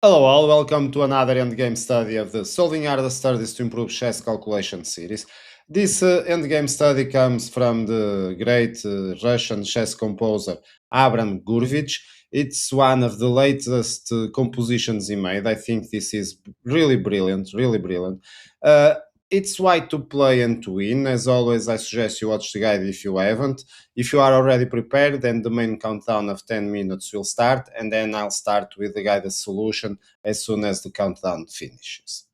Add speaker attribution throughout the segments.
Speaker 1: Hello all, welcome to another endgame study of the Solving Harder Studies to Improve Chess Calculation series. This endgame study comes from the great Russian chess composer Abram Gurvich. It's one of the latest compositions he made. I think this is really brilliant, really brilliant. Uh, it's why to play and to win. As always, I suggest you watch the guide if you haven't. If you are already prepared, then the main countdown of 10 minutes will start, and then I'll start with the guided solution as soon as the countdown finishes.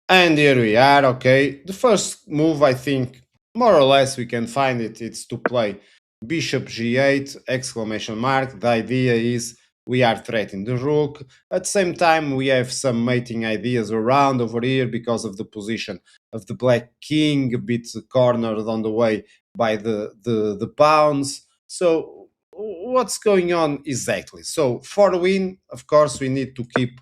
Speaker 1: And here we are, okay. The first move, I think, more or less we can find it, it's to play bishop g8, exclamation mark. The idea is we are threatening the rook. At the same time, we have some mating ideas around over here because of the position of the black king, a bit cornered on the way by the pawns. So what's going on exactly? So for win, of course, we need to keep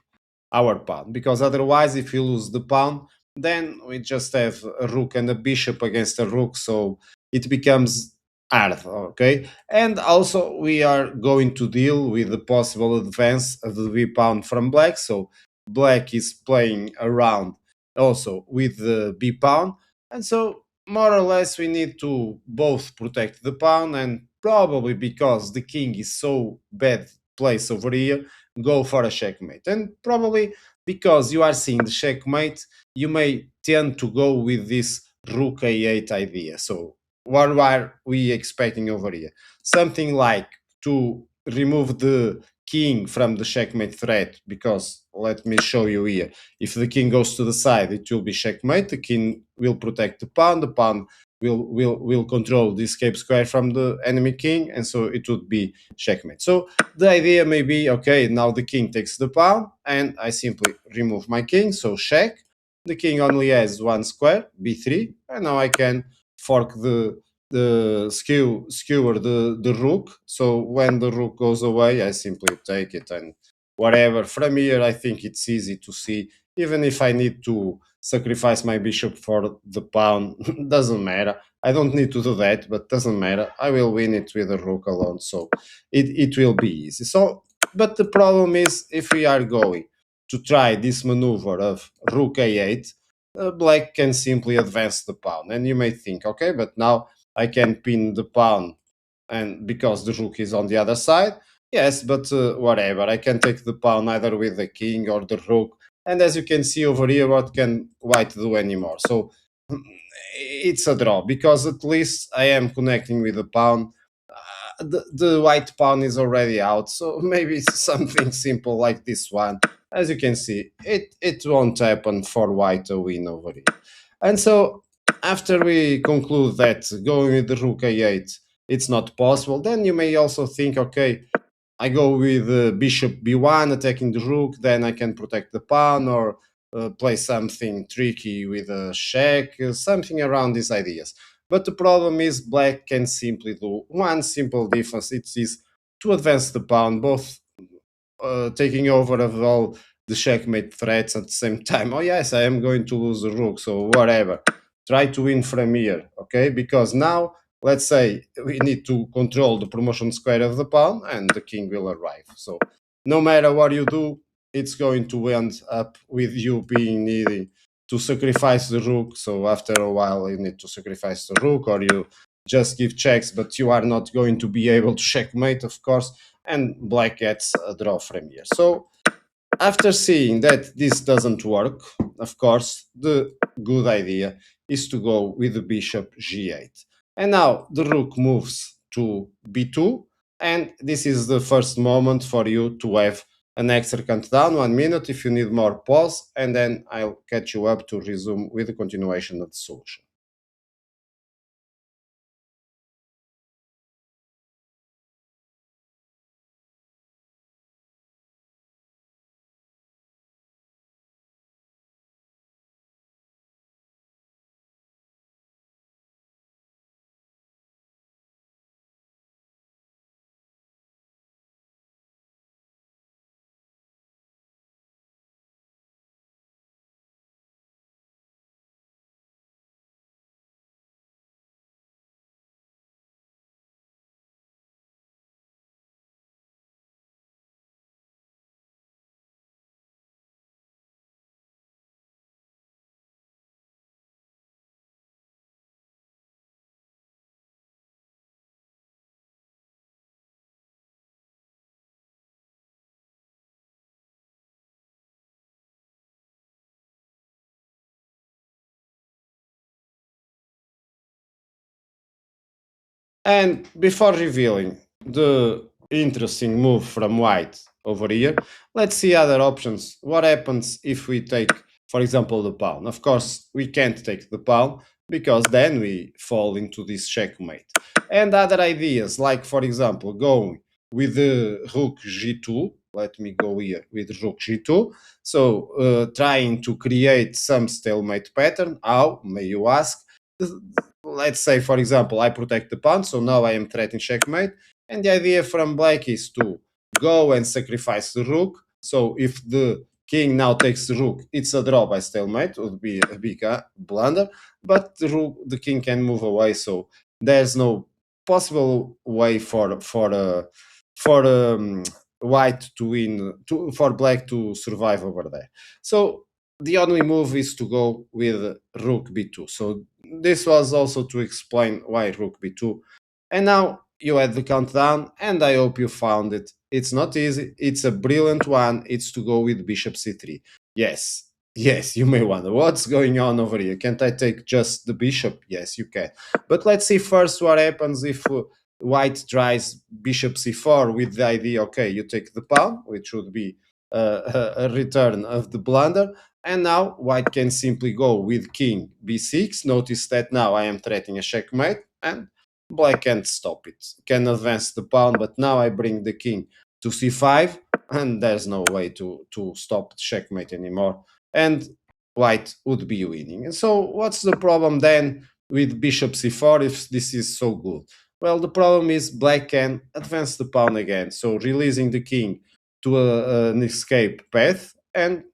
Speaker 1: our pawn because otherwise if we lose the pawn then we just have a rook and a bishop against a rook, so it becomes hard, okay. And also we are going to deal with the possible advance of the b pawn from black, so black is playing around also with the b pawn, and so more or less we need to both protect the pawn and probably because the king is so bad place over here go for a checkmate. And probably because you are seeing the checkmate, you may tend to go with this rook a8 idea. So what are we expecting over here? Something like to remove the king from the checkmate threat, because let me show you here. If the king goes to the side, it will be checkmate. The king will protect the pawn will control the escape square from the enemy king, and so it would be checkmate. So the idea may be, okay, now the king takes the pawn, and I simply remove my king, so check. The king only has one square, b3, and now I can fork the skewer the rook. So when the rook goes away, I simply take it and whatever. From here, I think it's easy to see. Even if I need to sacrifice my bishop for the pawn, doesn't matter. I don't need to do that, but doesn't matter. I will win it with the rook alone, so it will be easy. So, but the problem is if we are going to try this maneuver of rook a8, black can simply advance the pawn. And you may think, okay, but now I can pin the pawn, and because the rook is on the other side, yes, but whatever. I can take the pawn either with the king or the rook. And as you can see over here, what can white do anymore? So it's a draw because at least I am connecting with the pawn. The white pawn is already out, so maybe something simple like this one. As you can see, it won't happen for white to win over here. And so after we conclude that going with the rook a8 it's not possible, then you may also think, okay, I go with bishop b1 attacking the rook, then I can protect the pawn or play something tricky with a check, something around these ideas. But the problem is black can simply do one simple defense. It is to advance the pawn, both taking over of all the checkmate threats at the same time. Oh yes, I am going to lose the rook, so whatever. Try to win from here, okay? Because now, let's say we need to control the promotion square of the pawn, and the king will arrive. So no matter what you do, it's going to end up with you being needing to sacrifice the rook. So after a while, you need to sacrifice the rook, or you just give checks, but you are not going to be able to checkmate, of course, and black gets a draw from here. So after seeing that this doesn't work, of course, the good idea is to go with the bishop g8. And now the rook moves to b2, and this is the first moment for you to have an extra countdown, 1 minute. If you need more, pause, and then I'll catch you up to resume with the continuation of the solution. And before revealing the interesting move from white over here, let's see other options. What happens if we take, for example, the pawn. Of course, we can't take the pawn because then we fall into this checkmate. And other ideas, like for example, going with the rook g2. Let me go here with rook g2. So trying to create some stalemate pattern. How, may you ask? Let's say, for example, I protect the pawn, so now I am threatening checkmate. And the idea from black is to go and sacrifice the rook. So if the king now takes the rook, it's a draw by stalemate. It would be a big blunder, but the king can move away, so there's no possible way for white to win, for black to survive over there. So the only move is to go with rook b2. So this was also to explain why rook b2. And now you had the countdown, and I hope you found it. It's not easy. It's a brilliant one. It's to go with bishop c3. Yes, yes, you may wonder what's going on over here. Can't I take just the bishop? Yes, you can. But let's see first what happens if white tries bishop c4 with the idea, okay, you take the pawn, which would be a return of the blunder. And now white can simply go with king b6. Notice that now I am threatening a checkmate, and black can't stop it. Can advance the pawn, but now I bring the king to c5, and there's no way to stop the checkmate anymore. And white would be winning. And so what's the problem then with bishop c4 if this is so good? Well, the problem is black can advance the pawn again, so releasing the king to an escape path. And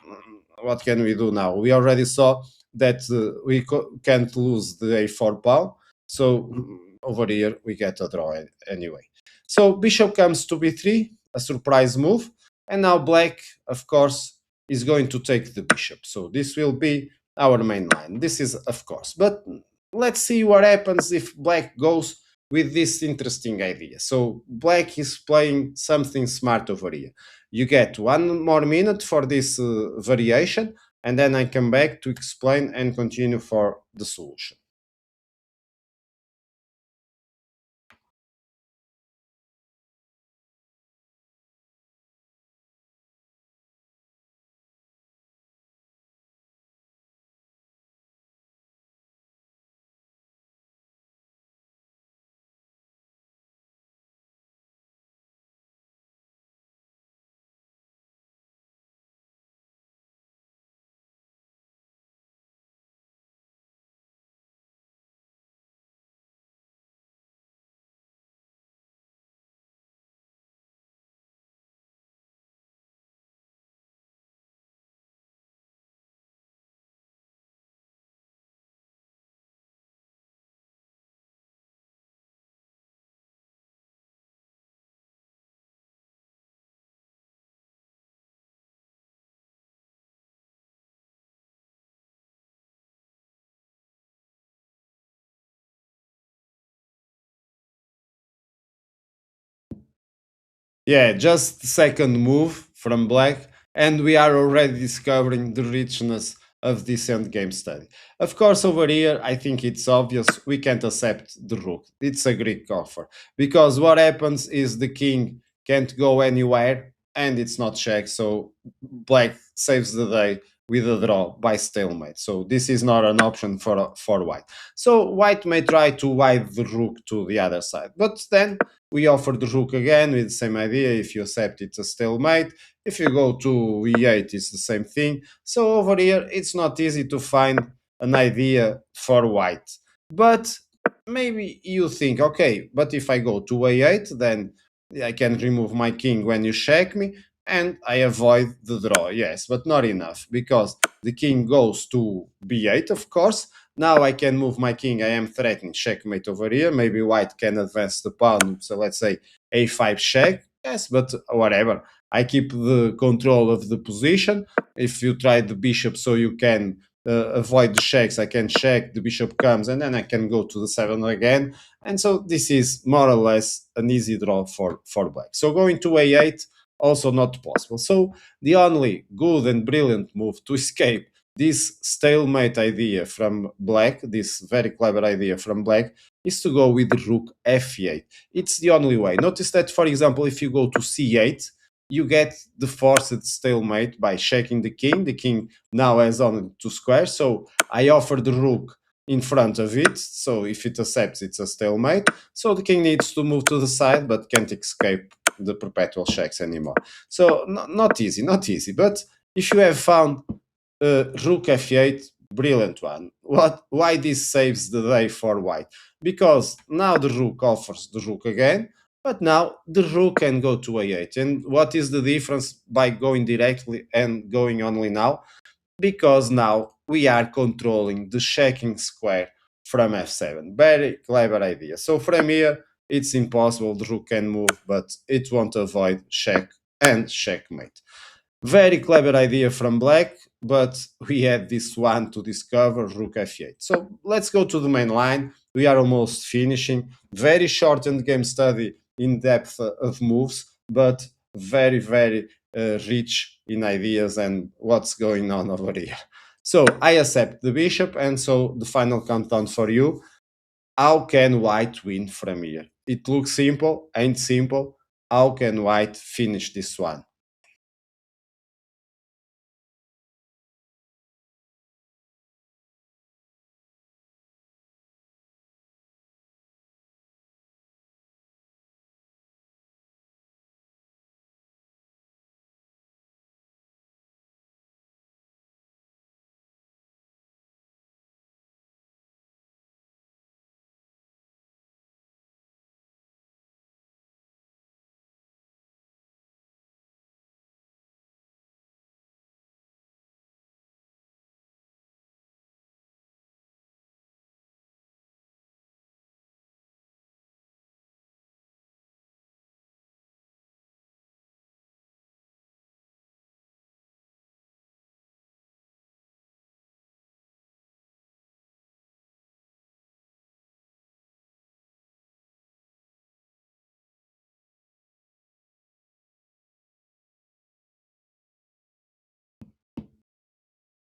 Speaker 1: what can we do now? We already saw that we can't lose the a4 pawn, so over here we get a draw anyway. So bishop comes to b3, a surprise move, and now black, of course, is going to take the bishop. So this will be our main line. This is, of course, but let's see what happens if black goes with this interesting idea. So black is playing something smart over here. You get 1 more minute for this variation, and then I come back to explain and continue for the solution. Yeah, just the second move from black, and we are already discovering the richness of this endgame study. Of course, over here, I think it's obvious we can't accept the rook. It's a Greek offer. Because what happens is the king can't go anywhere, and it's not check, so black saves the day with a draw by stalemate. So this is not an option for white. So white may try to wide the rook to the other side, but then we offer the rook again with the same idea. If you accept, it's a stalemate. If you go to e8, it's the same thing. So over here, it's not easy to find an idea for white. But maybe you think, okay, but if I go to a8, then I can remove my king when you check me, and I avoid the draw. Yes, but not enough, because the king goes to b8, of course. Now I can move my king. I am threatening checkmate over here. Maybe white can advance the pawn. So let's say a5 check. Yes, but whatever. I keep the control of the position. If you try the bishop so you can avoid the checks, I can check, the bishop comes, and then I can go to the 7 again. And so this is more or less an easy draw for black. So going to a8, also not possible. So the only good and brilliant move to escape this stalemate idea from black, this very clever idea from black, is to go with rook f8. It's the only way. Notice that, for example, if you go to c8, you get the forced stalemate by checking the king. The king now has only two squares, so I offer the rook in front of it. So if it accepts, it's a stalemate. So the king needs to move to the side, but can't escape the perpetual checks anymore. So not easy, not easy. But if you have found rook f8, brilliant one. Why this saves the day for white? Because now the rook offers the rook again, but now the rook can go to a8. And what is the difference by going directly and going only now? Because now we are controlling the checking square from f7. Very clever idea. So from here, it's impossible. The rook can move, but it won't avoid check and checkmate. Very clever idea from black, but we had this one to discover, rook f8. So let's go to the main line. We are almost finishing. Very short endgame study, in depth of moves, but very rich in ideas and what's going on over here. So I accept the bishop, and so the final countdown for you. How can white win from here? It looks simple, ain't simple. How can white finish this one?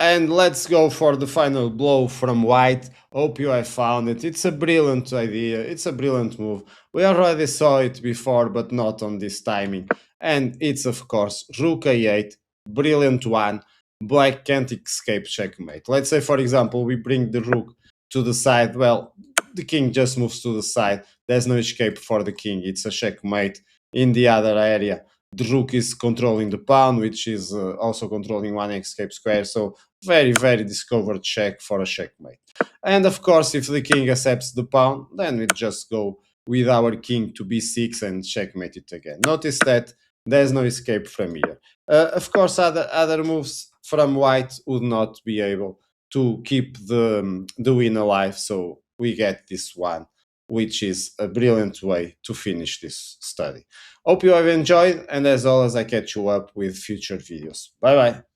Speaker 1: And let's go for the final blow from white. Hope you have found it. It's a brilliant idea. It's a brilliant move. We already saw it before, but not on this timing. And it's, of course, rook a8. Brilliant one. Black can't escape checkmate. Let's say, for example, we bring the rook to the side. Well, the king just moves to the side. There's no escape for the king. It's a checkmate in the other area. The rook is controlling the pawn, which is also controlling one escape square. So very discovered check for a checkmate. And of course, if the king accepts the pawn, then we just go with our king to b6 and checkmate it again. Notice that there's no escape from here. Of course, other moves from white would not be able to keep the win alive. So we get this one, which is a brilliant way to finish this study. Hope you have enjoyed, and as always, I catch you up with future videos. Bye bye.